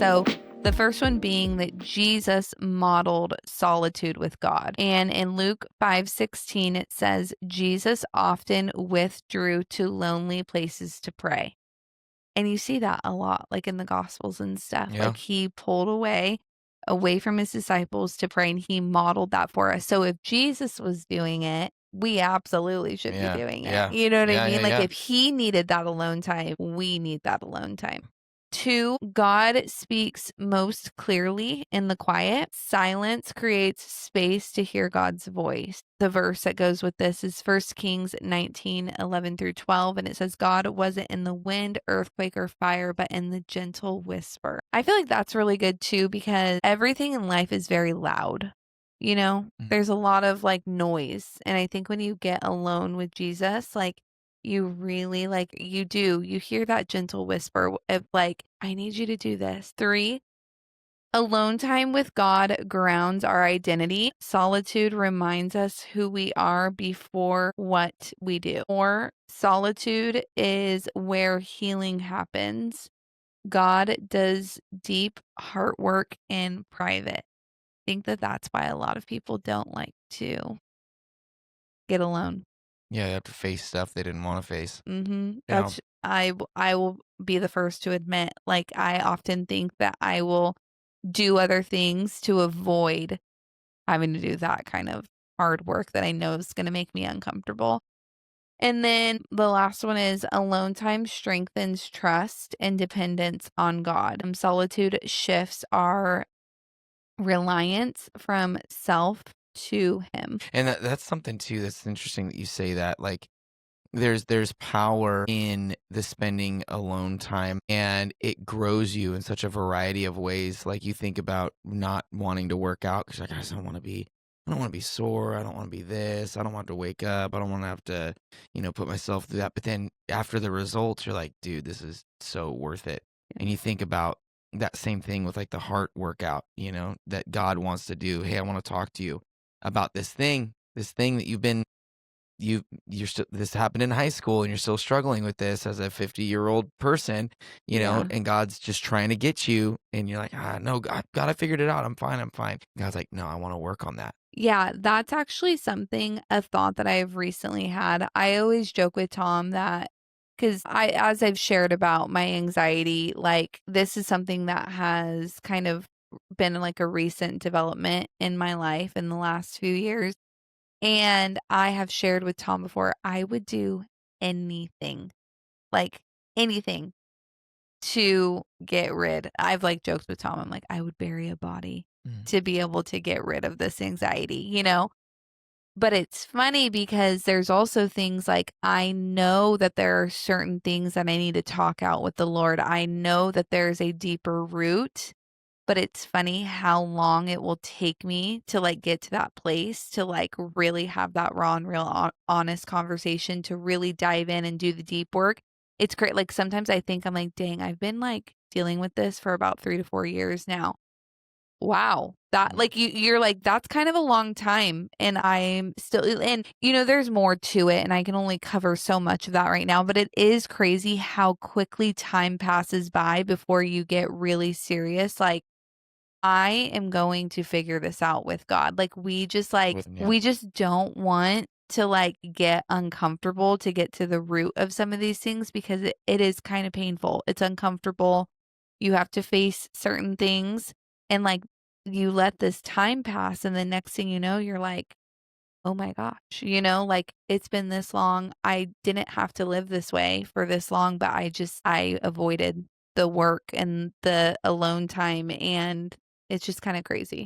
So the first one being that Jesus modeled solitude with God. And in Luke 5:16, it says, Jesus often withdrew to lonely places to pray. And you see that a lot, like in the Gospels and stuff. Yeah. Like he pulled away from his disciples to pray, and he modeled that for us. So if Jesus was doing it, we absolutely should be Yeah. doing it. Yeah. You know what I Yeah. Yeah. mean? Like Yeah. if he needed that alone time, we need that alone time. 2, God speaks most clearly in the quiet. Silence creates space to hear God's voice. The verse that goes with this is 1 Kings 19:11-12, and it says, God wasn't in the wind, earthquake, or fire, but in the gentle whisper. I feel like that's really good too, because everything in life is very loud. You know, there's a lot of like noise. And I think when you get alone with Jesus, like you really you hear that gentle whisper of like, I need you to do this. 3, alone time with God grounds our identity. Solitude reminds us who we are before what we do. 4, solitude is where healing happens. God does deep heart work in private. I think that that's why a lot of people don't like to get alone. Yeah. You have to face stuff they didn't want to face. Yeah. That's I will be the first to admit, like, I often think that I will do other things to avoid having to do that kind of hard work that I know is gonna make me uncomfortable. And then the last one is alone time strengthens trust and dependence on God. Solitude shifts our reliance from self to Him. And that's something too that's interesting that you say that. Like, there's power in the spending alone time, and it grows you in such a variety of ways. Like, you think about not wanting to work out because like, I don't want to be sore. I don't want to be this. I don't want to wake up. I don't want to have to, put myself through that. But then after the results, you're like, dude, this is so worth it. And you think about that same thing with like the heart workout, that God wants to do. Hey, I want to talk to you about this thing that you're still, this happened in high school and you're still struggling with this as a 50-year-old person, Yeah. and God's just trying to get you, and you're like, no, God, I figured it out. I'm fine. God's like, no, I want to work on that. Yeah, that's actually a thought that I've recently had. I always joke with Tom that because as I've shared about my anxiety, like this is something that has kind of been like a recent development in my life in the last few years. And I have shared with Tom before, I would do anything, like anything to get rid. I've like joked with Tom. I'm like, I would bury a body Mm. to be able to get rid of this anxiety, you know? But it's funny because there's also things like I know that there are certain things that I need to talk out with the Lord. I know that there's a deeper root, but it's funny how long it will take me to like get to that place to like really have that raw and real honest conversation to really dive in and do the deep work. It's great. Like sometimes I think I'm like, dang, I've been like dealing with this for about 3 to 4 years now. Wow. That like you're like, that's kind of a long time. And I'm still and there's more to it. And I can only cover so much of that right now. But it is crazy how quickly time passes by before you get really serious. Like, I am going to figure this out with God. Yeah. We just don't want to like get uncomfortable to get to the root of some of these things because it is kind of painful. It's uncomfortable. You have to face certain things and like you let this time pass and the next thing you know, you're like, oh my gosh, like it's been this long. I didn't have to live this way for this long, but I avoided the work and the alone time and it's just kind of crazy.